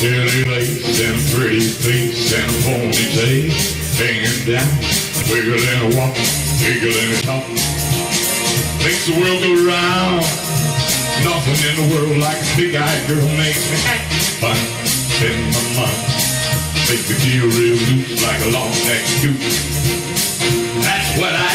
Silly lace and a pretty face and a ponytail hanging down, wiggling and walk, wiggling and talk. Makes the world go round. Nothing in the world like a big-eyed girl makes me act fun. Spend my money, make me feel real loose like a long-neck goose. That's what I